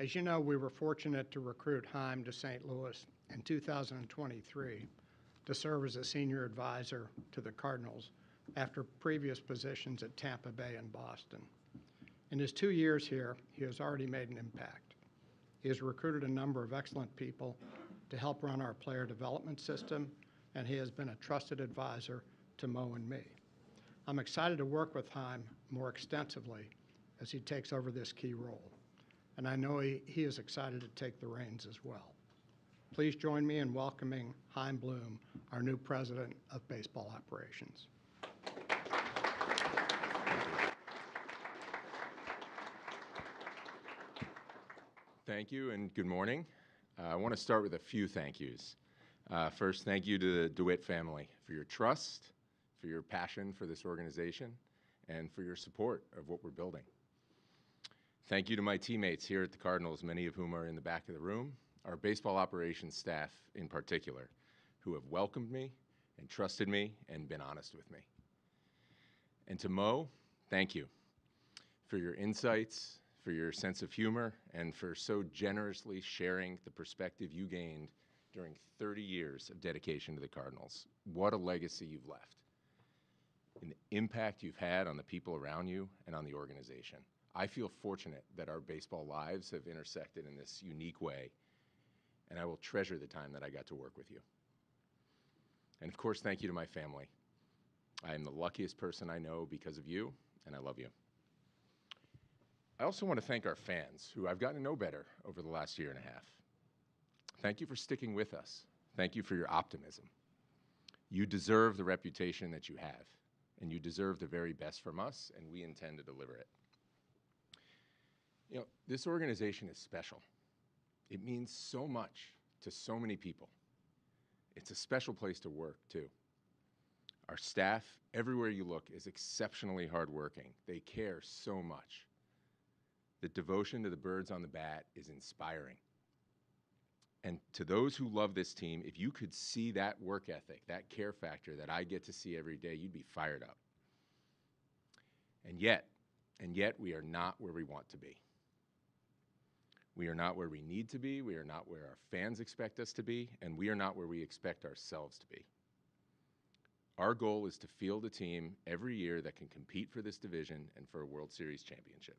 As you know, we were fortunate to recruit Chaim to St. Louis in 2023 to serve as a senior advisor to the Cardinals after previous positions at Tampa Bay and Boston. In his 2 years here, he has already made an impact. He has recruited a number of excellent people to help run our player development system, and he has been a trusted advisor to Mo and me. I'm excited to work with Chaim more extensively as he takes over this key role, and I know he is excited to take the reins as well. Please join me in welcoming Chaim Bloom, our new President of Baseball Operations. Thank you and good morning. I want to start with a few thank yous. First, thank you to the DeWitt family for your trust, for your passion for this organization, and for your support of what we're building. Thank you to my teammates here at the Cardinals, many of whom are in the back of the room, our baseball operations staff in particular, who have welcomed me and trusted me and been honest with me. And to Mo, thank you for your insights, for your sense of humor, and for so generously sharing the perspective you gained during 30 years of dedication to the Cardinals. What a legacy you've left, and the impact you've had on the people around you and on the organization. I feel fortunate that our baseball lives have intersected in this unique way, and I will treasure the time that I got to work with you. And of course, thank you to my family. I am the luckiest person I know because of you, and I love you. I also want to thank our fans, who I've gotten to know better over the last year and a half. Thank you for sticking with us. Thank you for your optimism. You deserve the reputation that you have, and you deserve the very best from us, and we intend to deliver it. You know, this organization is special. It means so much to so many people. It's a special place to work, too. Our staff, everywhere you look, is exceptionally hardworking. They care so much. The devotion to the birds on the bat is inspiring. And to those who love this team, if you could see that work ethic, that care factor that I get to see every day, you'd be fired up. And yet we are not where we want to be. We are not where we need to be, we are not where our fans expect us to be, and we are not where we expect ourselves to be. Our goal is to field a team every year that can compete for this division and for a World Series championship.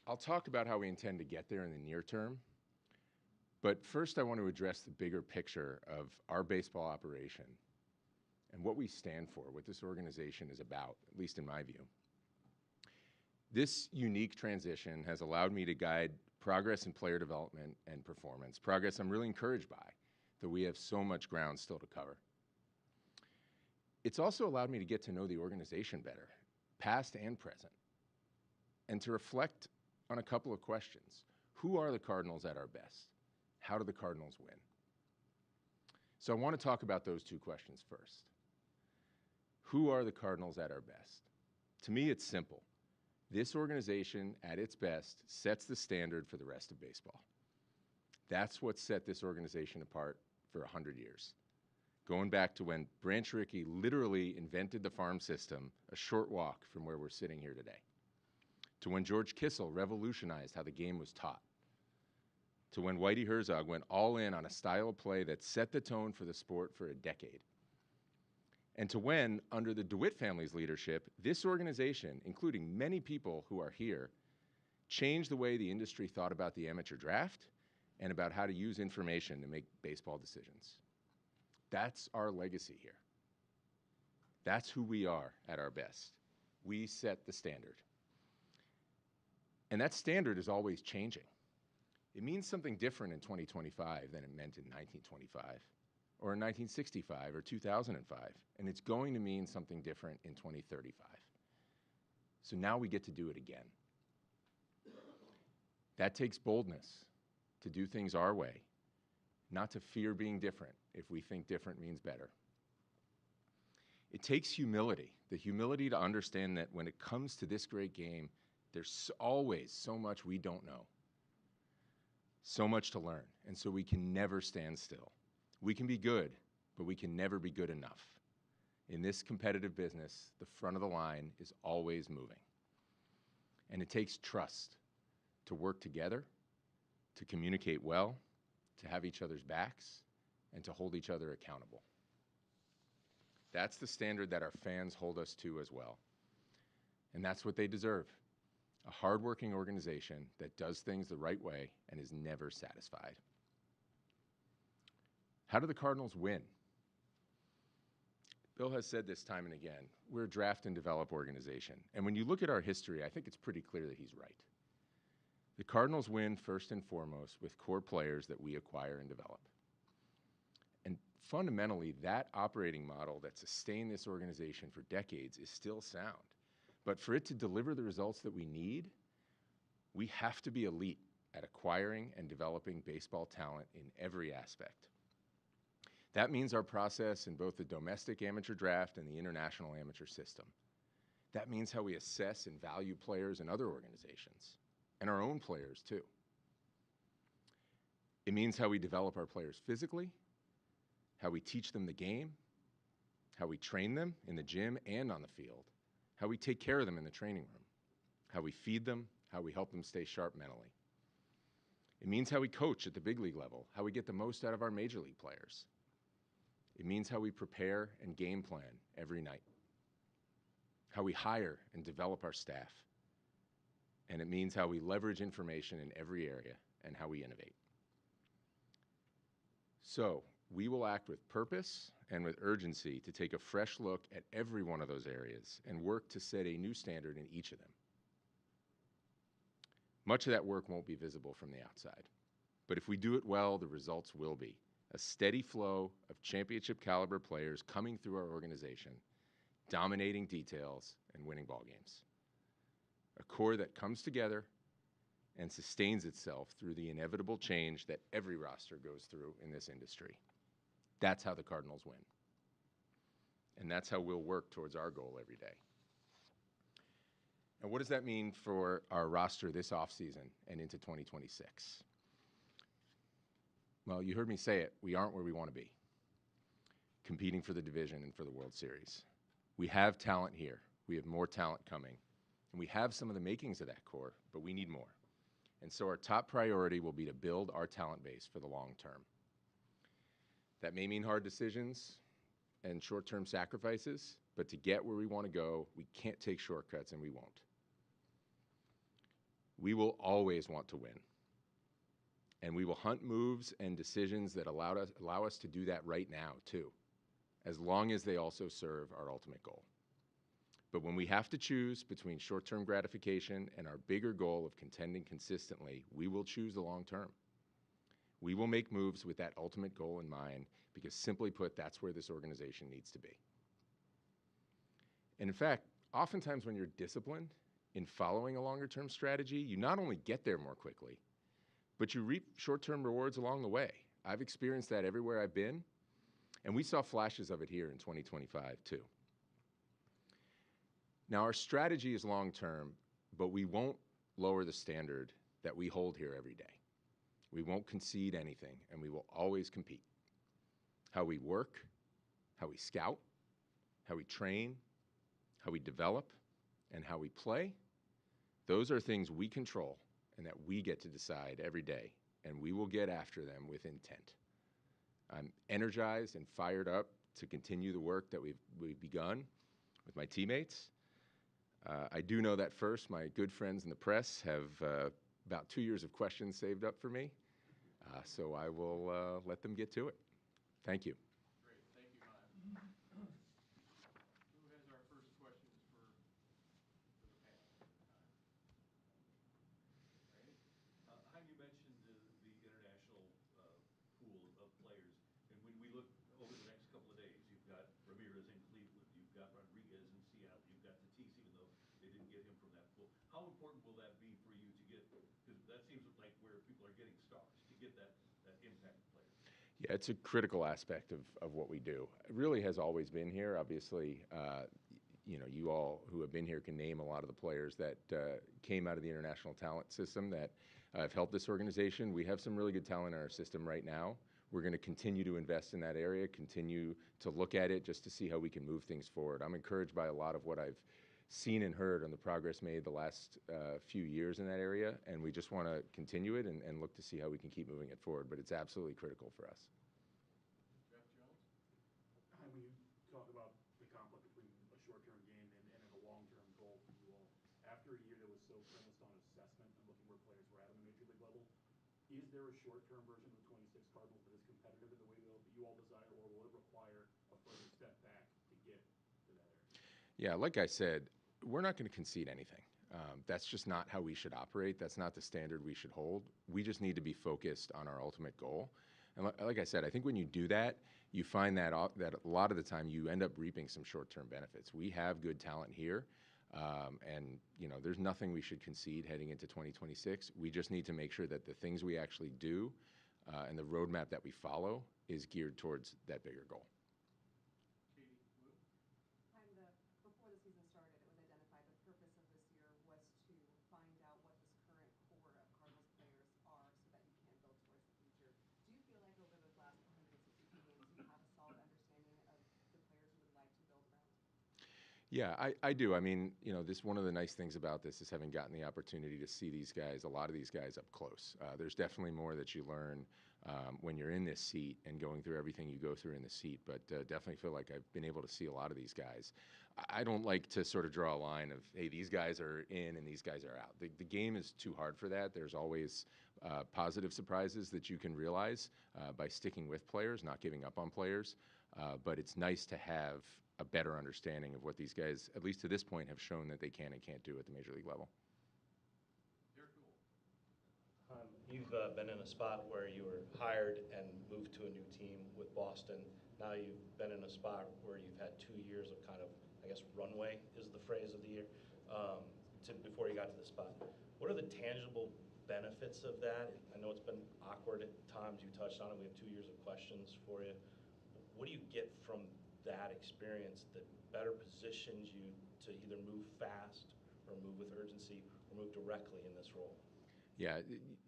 I'll talk about how we intend to get there in the near term, but first I want to address the bigger picture of our baseball operation and what we stand for, what this organization is about, at least in my view. This unique transition has allowed me to guide progress in player development and performance, progress I'm really encouraged by, though we have so much ground still to cover. It's also allowed me to get to know the organization better, past and present, and to reflect on a couple of questions. Who are the Cardinals at our best? How do the Cardinals win? So I want to talk about those two questions first. Who are the Cardinals at our best? To me, it's simple. This organization, at its best, sets the standard for the rest of baseball. That's what set this organization apart for 100 years. Going back to when Branch Rickey literally invented the farm system a short walk from where we're sitting here today. To when George Kissel revolutionized how the game was taught, to when Whitey Herzog went all in on a style of play that set the tone for the sport for a decade, and to when, under the DeWitt family's leadership, this organization, including many people who are here, changed the way the industry thought about the amateur draft and about how to use information to make baseball decisions. That's our legacy here. That's who we are at our best. We set the standard. And that standard is always changing. It means something different in 2025 than it meant in 1925, or in 1965, or 2005, and it's going to mean something different in 2035. So now we get to do it again. That takes boldness to do things our way, not to fear being different if we think different means better. It takes humility, the humility to understand that when it comes to this great game, there's always so much we don't know, so much to learn, and so we can never stand still. We can be good, but we can never be good enough. In this competitive business, the front of the line is always moving. And it takes trust to work together, to communicate well, to have each other's backs, and to hold each other accountable. That's the standard that our fans hold us to as well. And that's what they deserve. A hardworking organization that does things the right way and is never satisfied. How do the Cardinals win? Bill has said this time and again, we're a draft and develop organization. And when you look at our history, I think it's pretty clear that he's right. The Cardinals win first and foremost with core players that we acquire and develop. And fundamentally, that operating model that sustained this organization for decades is still sound. But for it to deliver the results that we need, we have to be elite at acquiring and developing baseball talent in every aspect. That means our process in both the domestic amateur draft and the international amateur system. That means how we assess and value players in other organizations, and our own players too. It means how we develop our players physically, how we teach them the game, how we train them in the gym and on the field, how we take care of them in the training room, how we feed them, how we help them stay sharp mentally. It means how we coach at the big league level, how we get the most out of our major league players. It means how we prepare and game plan every night, how we hire and develop our staff, and it means how we leverage information in every area and how we innovate. So we will act with purpose and with urgency to take a fresh look at every one of those areas and work to set a new standard in each of them. Much of that work won't be visible from the outside, but if we do it well, the results will be a steady flow of championship caliber players coming through our organization, dominating details and winning ball games. A core that comes together and sustains itself through the inevitable change that every roster goes through in this industry. That's how the Cardinals win. And that's how we'll work towards our goal every day. And what does that mean for our roster this offseason and into 2026? Well, you heard me say it, we aren't where we want to be, competing for the division and for the World Series. We have talent here. We have more talent coming. And we have some of the makings of that core, but we need more. And so our top priority will be to build our talent base for the long term. That may mean hard decisions and short-term sacrifices, but to get where we want to go, we can't take shortcuts, and we won't. We will always want to win. And we will hunt moves and decisions that allow us to do that right now, too, as long as they also serve our ultimate goal. But when we have to choose between short-term gratification and our bigger goal of contending consistently, we will choose the long term. We will make moves with that ultimate goal in mind because, simply put, that's where this organization needs to be. And in fact, oftentimes when you're disciplined in following a longer-term strategy, you not only get there more quickly, but you reap short-term rewards along the way. I've experienced that everywhere I've been, and we saw flashes of it here in 2025 too. Now, our strategy is long-term, but we won't lower the standard that we hold here every day. We won't concede anything, and we will always compete. How we work, how we scout, how we train, how we develop, and how we play, those are things we control and that we get to decide every day, and we will get after them with intent. I'm energized and fired up to continue the work that we've begun with my teammates. I do know that first, my good friends in the press have about 2 years of questions saved up for me, so I will let them get to it. Thank you. Great, thank you, Chaim. Who has our first questions for the panel? Randy? Chaim, you mentioned the international pool of players, and when we look over the next couple of days, you've got Ramirez in Cleveland, you've got Rodriguez in Seattle, you've got Tatis, even though they didn't get him from that pool. How important will that be for you to get, because that seems like where people are getting stars, to get that impact player? Yeah, it's a critical aspect of what we do. It really has always been here. Obviously, you all who have been here can name a lot of the players that came out of the international talent system that have helped this organization. We have some really good talent in our system right now. We're going to continue to invest in that area, continue to look at it just to see how we can move things forward. I'm encouraged by a lot of what I've seen and heard on the progress made the last few years in that area, and we just want to continue it and look to see how we can keep moving it forward. But it's absolutely critical for us. Jeff Jones? Chaim, when you talk about the conflict between a short-term gain and a long-term goal for you all, after a year that was so premised on assessment and looking where players were at on the major league level, is there a short-term version of the 26 Cardinals that is competitive in the way that you all desire, or will it require a further step back to get to that area? Yeah, like I said, we're not going to concede anything. That's just not how we should operate. That's not the standard we should hold. We just need to be focused on our ultimate goal. And like I said, I think when you do that, you find that a lot of the time you end up reaping some short-term benefits. We have good talent here, and there's nothing we should concede heading into 2026. We just need to make sure that the things we actually do and the roadmap that we follow is geared towards that bigger goal. Before the season started, it was identified the purpose of this year was to find out what this current core of Cardinals players are so that you can build towards the future. Do you feel like over those last 162 games you have a solid understanding of the players you would like to build around? Yeah, I do. I mean, one of the nice things about this is having gotten the opportunity to see these guys, a lot of these guys up close. There's definitely more that you learn when you're in this seat and going through everything you go through in the seat, but definitely feel like I've been able to see a lot of these guys. I don't like to sort of draw a line of, hey, these guys are in and these guys are out. The game is too hard for that. There's always positive surprises that you can realize by sticking with players, not giving up on players, but it's nice to have a better understanding of what these guys, at least to this point, have shown that they can and can't do at the major league level. You've been in a spot where you were hired and moved to a new team with Boston. Now you've been in a spot where you've had 2 years of kind of, I guess, runway is the phrase of the year, before you got to the spot. What are the tangible benefits of that? I know it's been awkward at times. You touched on it. We have 2 years of questions for you. What do you get from that experience that better positions you to either move fast or move with urgency or move directly in this role? Yeah,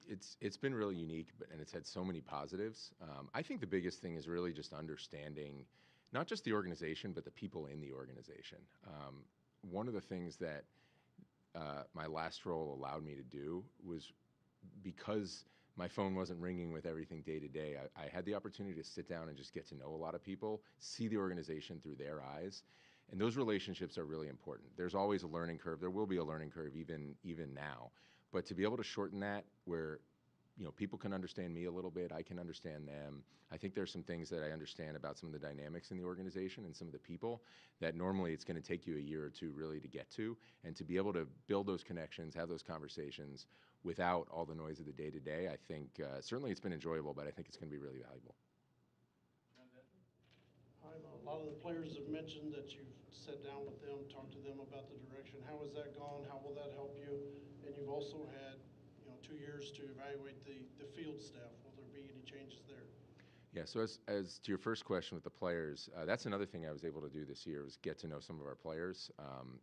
it's been really unique, and it's had so many positives. I think the biggest thing is really just understanding not just the organization, but the people in the organization. One of the things that my last role allowed me to do was, because my phone wasn't ringing with everything day to day, I had the opportunity to sit down and just get to know a lot of people, see the organization through their eyes. And those relationships are really important. There's always a learning curve. There will be a learning curve even now. But to be able to shorten that where people can understand me a little bit, I can understand them. I think there's some things that I understand about some of the dynamics in the organization and some of the people that normally it's going to take you a year or two really to get to. And to be able to build those connections, have those conversations without all the noise of the day-to-day, I think certainly it's been enjoyable, but I think it's going to be really valuable. A lot of the players have mentioned that you've sat down with them, talked to them about the direction. How has that gone? How will that help you? And you've also had 2 years to evaluate the field staff. Will there be any changes there? Yeah, so as to your first question with the players, that's another thing I was able to do this year, was get to know some of our players.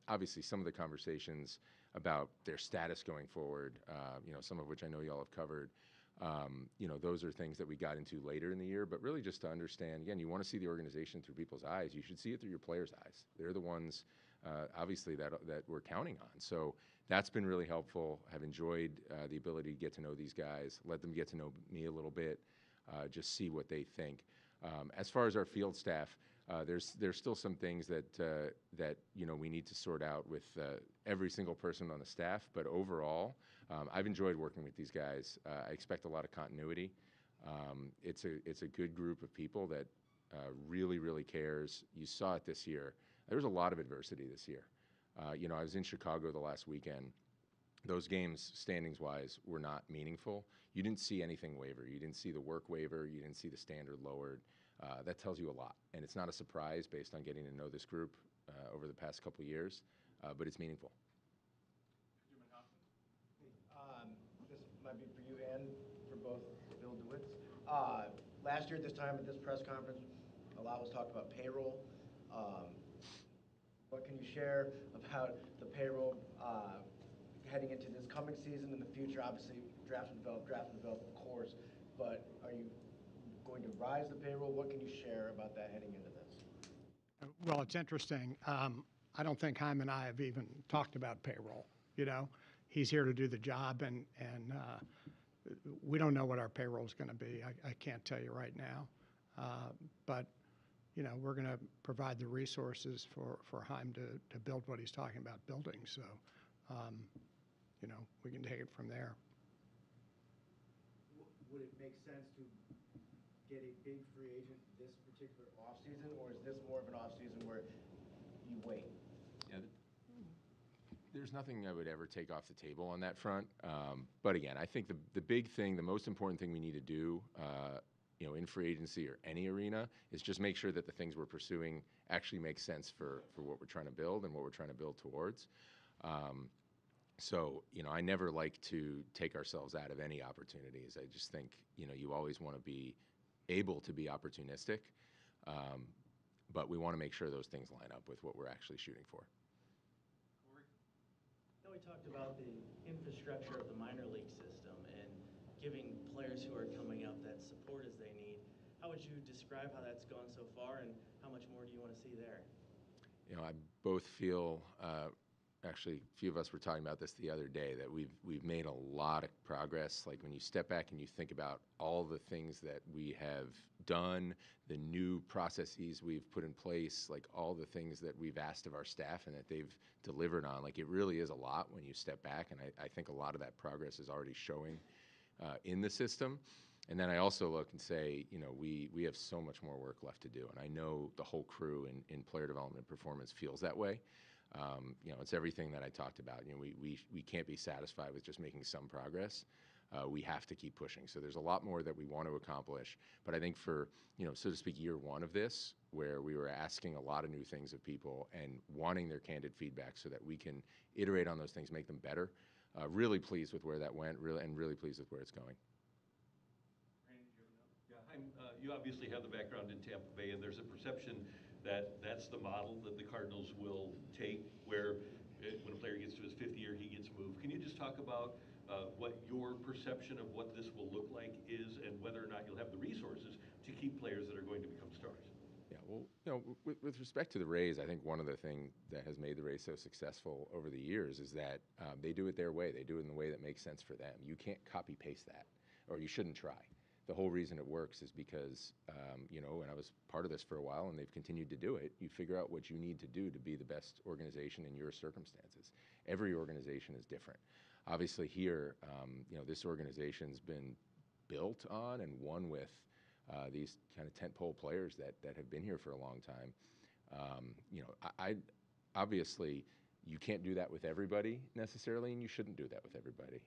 Obviously, some of the conversations about their status going forward, some of which I know y'all have covered, those are things that we got into later in the year, but really just to understand, again, you want to see the organization through people's eyes. You should see it through your players' eyes. They're the ones, obviously, that we're counting on. So that's been really helpful. I've enjoyed the ability to get to know these guys, let them get to know me a little bit, just see what they think. As far as our field staff, there's still some things that we need to sort out with every single person on the staff. But overall, I've enjoyed working with these guys. I expect a lot of continuity. It's a good group of people that really, really cares. You saw it this year. There was a lot of adversity this year. I was in Chicago the last weekend. Those games, standings-wise, were not meaningful. You didn't see anything waver. You didn't see the work waver. You didn't see the standard lowered. That tells you a lot. And it's not a surprise based on getting to know this group over the past couple of years, but it's meaningful. This might be for you and for both Bill DeWitts. Last year at this time at this press conference, a lot was talked about payroll. What can you share about the payroll heading into this coming season and the future? Obviously, draft and develop, of course, but are you going to rise the payroll? What can you share about that heading into this? Well, it's interesting. I don't think Chaim and I have even talked about payroll. You know, he's here to do the job, and we don't know what our payroll is going to be. I can't tell you right now, but you know, we're going to provide the resources for Chaim to build what he's talking about building. So, you know, we can take it from there. Would it make sense to get a big free agent this particular offseason, or is this more of an offseason where you wait? Yeah, there's nothing I would ever take off the table on that front. But again, I think the big thing, the most important thing we need to do, you know, in free agency or any arena, is just make sure that the things we're pursuing actually make sense for what we're trying to build and what we're trying to build towards. So, you know, I never like to take ourselves out of any opportunities. I just think, you know, you always want to be able to be opportunistic, but we want to make sure those things line up with what we're actually shooting for. Corey? Now we talked about the infrastructure of the minor league system and giving players who are coming up that support as they need. How would you describe how that's gone so far, and how much more do you want to see there? You know, I both feel, actually, a few of us were talking about this the other day, that we've made a lot of progress. Like when you step back and you think about all the things that we have done, the new processes we've put in place, like all the things that we've asked of our staff and that they've delivered on, like it really is a lot when you step back. And I think a lot of that progress is already showing in the system. And then I also look and say, you know, we have so much more work left to do. And I know the whole crew in player development and performance feels that way. You know, it's everything that I talked about. You know, we can't be satisfied with just making some progress. We have to keep pushing. So there's a lot more that we want to accomplish. But I think for, you know, so to speak, year one of this, where we were asking a lot of new things of people and wanting their candid feedback so that we can iterate on those things, make them better. Really pleased with where that went, really pleased with where it's going. Yeah, you obviously have the background in Tampa Bay, and there's a perception that that's the model that the Cardinals will take, where when a player gets to his fifth year, he gets moved. Can you just talk about what your perception of what this will look like is, and whether or not you'll have the resources to keep players that are going to become stars? Yeah, well, you know, with respect to the Rays, I think one of the things that has made the Rays so successful over the years is that they do it their way. They do it in the way that makes sense for them. You can't copy-paste that, or you shouldn't try. The whole reason it works is because, you know, and I was part of this for a while, and they've continued to do it. You figure out what you need to do to be the best organization in your circumstances. Every organization is different. Obviously here, you know, this organization's been built on and won with these kind of tentpole players that have been here for a long time. You know, I obviously you can't do that with everybody necessarily, and you shouldn't do that with everybody.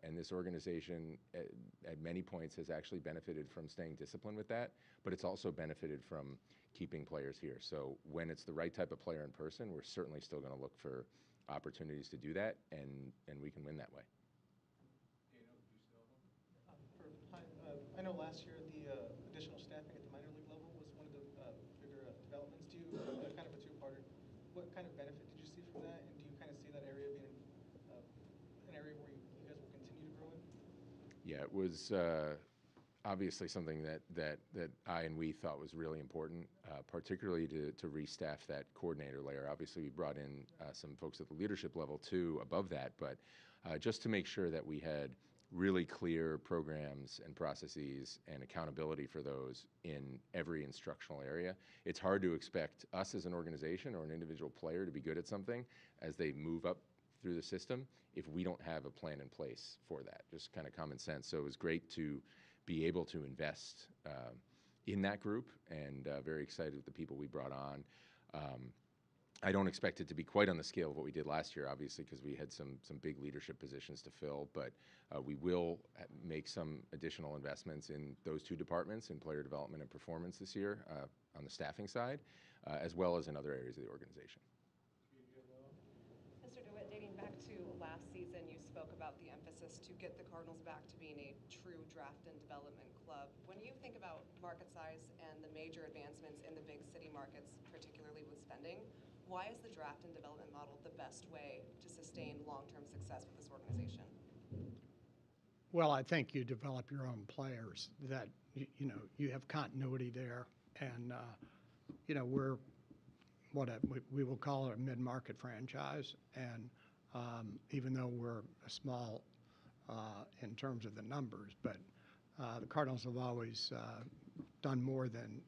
And this organization at many points has actually benefited from staying disciplined with that, but it's also benefited from keeping players here. So when it's the right type of player in person, we're certainly still going to look for opportunities to do that, and we can win that way. I know last year the additional staffing at the minor league level was one of the bigger developments. Do you, kind of a two-parter, what kind of benefit did you see from that, and do you kind of see that area being an area where you guys will continue to grow in? Yeah, it was obviously something that I and we thought was really important, particularly to restaff that coordinator layer. Obviously, we brought in some folks at the leadership level too above that, but just to make sure that we had really clear programs and processes and accountability for those in every instructional area. It's hard to expect us as an organization or an individual player to be good at something as they move up through the system if we don't have a plan in place for that. Just kind of common sense. So it was great to be able to invest in that group, and very excited with the people we brought on. I don't expect it to be quite on the scale of what we did last year, obviously, because we had some big leadership positions to fill, but we will make some additional investments in those two departments, in player development and performance this year on the staffing side, as well as in other areas of the organization. Mr. DeWitt, dating back to last season, you spoke about the emphasis to get the Cardinals back to being a true draft and development club. When you think about market size and the major advancements in the big city markets, particularly with spending, why is the draft and development model the best way to sustain long-term success with this organization? Well, I think you develop your own players that, you know, you have continuity there. And, you know, we're, we will call it a mid-market franchise. And even though we're a small in terms of the numbers, but the Cardinals have always done more than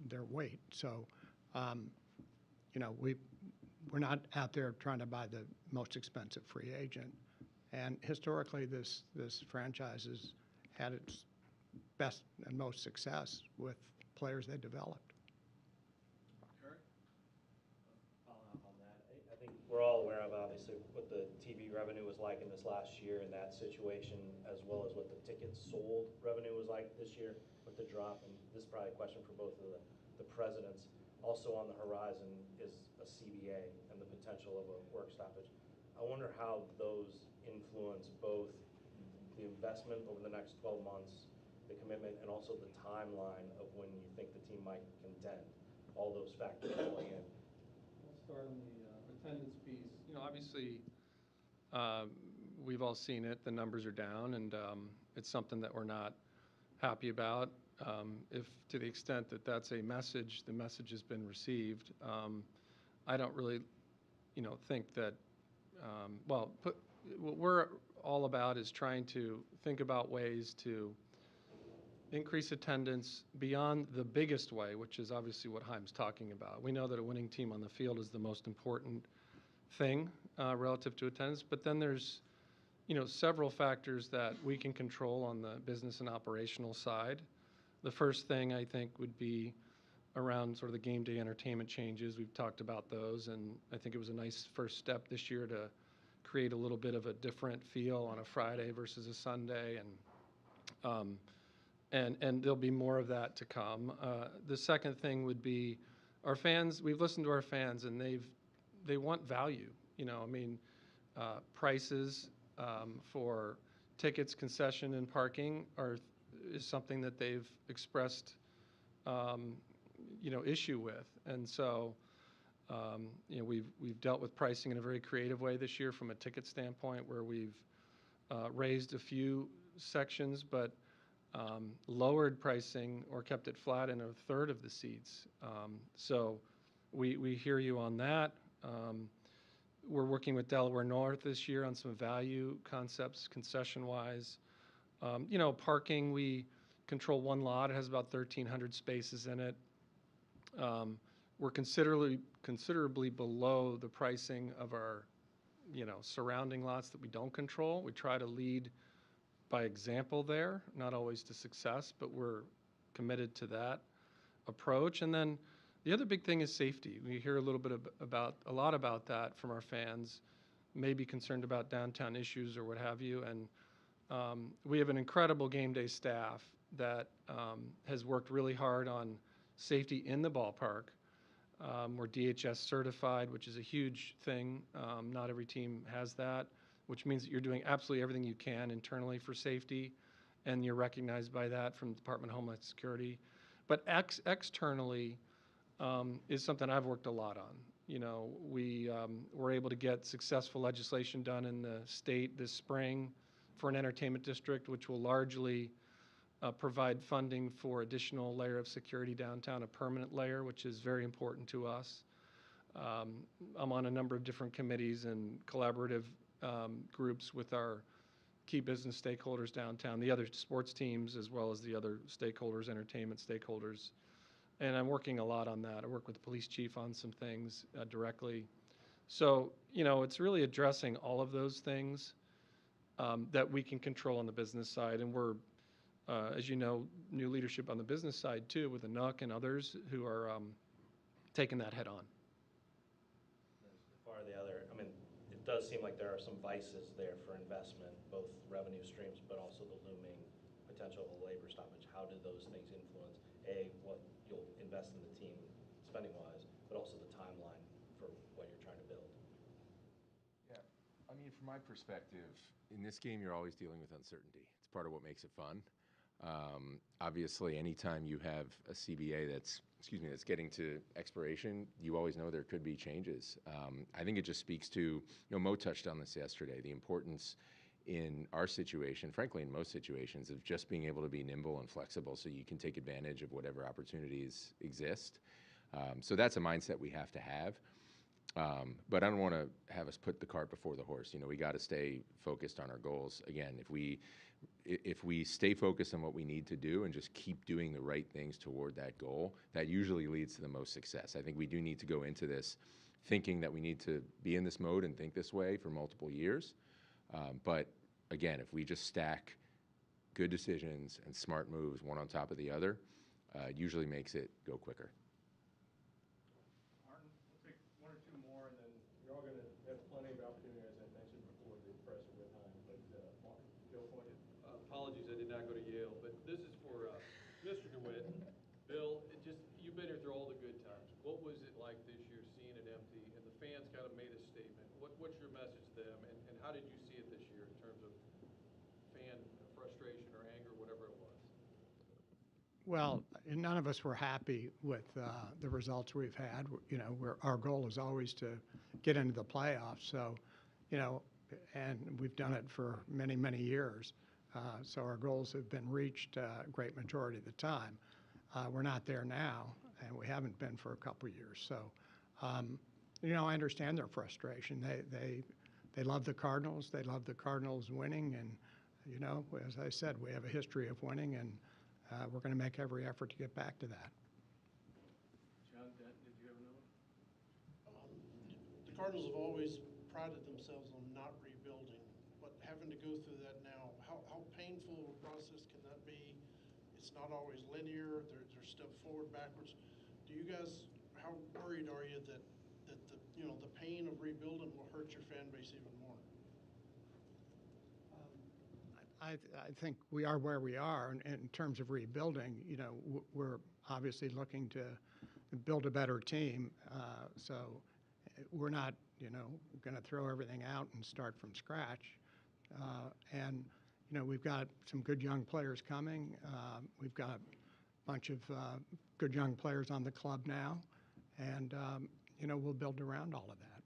their weight. So, we're not out there trying to buy the most expensive free agent. And historically, this franchise has had its best and most success with players they developed. Following up on that, I think we're all aware of obviously what the TV revenue was like in this last year in that situation, as well as what the tickets sold revenue was like this year with the drop. And this is probably a question for both of the presidents. Also on the horizon is a CBA and the potential of a work stoppage. I wonder how those influence both the investment over the next 12 months, the commitment, and also the timeline of when you think the team might contend. All those factors going in. I'll start on the attendance piece. Obviously, we've all seen it. The numbers are down, and it's something that we're not happy about. If to the extent that that's a message, the message has been received. I don't really, think that. What we're all about is trying to think about ways to increase attendance beyond the biggest way, which is obviously what Chaim's talking about. We know that a winning team on the field is the most important thing relative to attendance, but then there's several factors that we can control on the business and operational side. The first thing I think would be around sort of the game day entertainment changes. We've talked about those, and I think it was a nice first step this year to create a little bit of a different feel on a Friday versus a Sunday, and there'll be more of that to come. The second thing would be our fans. We've listened to our fans, and they want value. Prices for tickets, concession, and parking is something that they've expressed issue with, and so we've dealt with pricing in a very creative way this year from a ticket standpoint, where we've raised a few sections, but lowered pricing or kept it flat in a third of the seats. So we hear you on that. We're working with Delaware North this year on some value concepts, concession-wise. Parking, we control one lot. It has about 1,300 spaces in it. We're considerably below the pricing of our, surrounding lots that we don't control. We try to lead by example there, not always to success, but we're committed to that approach. And then the other big thing is safety. We hear a lot about that from our fans, maybe concerned about downtown issues or what have you. And we have an incredible game day staff that has worked really hard on safety in the ballpark. We're DHS certified, which is a huge thing. Not every team has that, which means that you're doing absolutely everything you can internally for safety, and you're recognized by that from the Department of Homeland Security. But externally is something I've worked a lot on. We were able to get successful legislation done in the state this spring for an entertainment district, which will largely provide funding for additional layer of security downtown, a permanent layer, which is very important to us. I'm on a number of different committees and collaborative groups with our key business stakeholders downtown, the other sports teams, as well as the other stakeholders, entertainment stakeholders. And I'm working a lot on that. I work with the police chief on some things directly. So, it's really addressing all of those things that we can control on the business side. And we're, as you know, new leadership on the business side too, with Anouk and others who are taking that head on. Far the other, it does seem like there are some vices there for investment, both revenue streams, but also the looming potential of a labor stoppage. How do those things influence, what you'll invest in the team spending-wise, but also the timeline for what you're trying to build? Yeah, from my perspective, in this game, you're always dealing with uncertainty. It's part of what makes it fun. Obviously, anytime you have a CBA that's getting to expiration, you always know there could be changes. I think it just speaks to, Mo touched on this yesterday, the importance in our situation, frankly, in most situations, of just being able to be nimble and flexible so you can take advantage of whatever opportunities exist. So that's a mindset we have to have. But I don't want to have us put the cart before the horse. You know, we got to stay focused on our goals. Again, if we stay focused on what we need to do and just keep doing the right things toward that goal, that usually leads to the most success. I think we do need to go into this thinking that we need to be in this mode and think this way for multiple years. But again, if we just stack good decisions and smart moves one on top of the other, it usually makes it go quicker. Martin, we'll take one or two more, and then you're all going to have plenty of opportunity, as I mentioned before, the presser with Chaim. But Mark, Joe Foyt. Apologies, I did not go to Yale, but this is for Mr. DeWitt. Bill, you've been here through all the good times. What was it like this year, seeing it empty, and the fans kind of made a statement? What's your message to them, and how did you see it this year in terms of fan frustration or anger, whatever it was? Well, none of us were happy with the results we've had. You know, our goal is always to get into the playoffs. So, you know, and we've done it for many, many years. So our goals have been reached a great majority of the time. We're not there now, and we haven't been for a couple of years. So, you know, I understand their frustration. They love the Cardinals. They love the Cardinals winning, and you know, as I said, we have a history of winning, and we're going to make every effort to get back to that. John, did you have another one? The Cardinals have always prided themselves on not rebuilding, but having to go through that now, how painful of a process can that be? It's not always linear. There's step forward, backwards. Do you guys, how worried are you that the pain of rebuilding will hurt your fan base even more? I think we are where we are in terms of rebuilding. You know, we're obviously looking to build a better team. So we're not, you know, going to throw everything out and start from scratch. And, you know, we've got some good young players coming. We've got a bunch of good young players on the club now. And, you know, we'll build around all of that.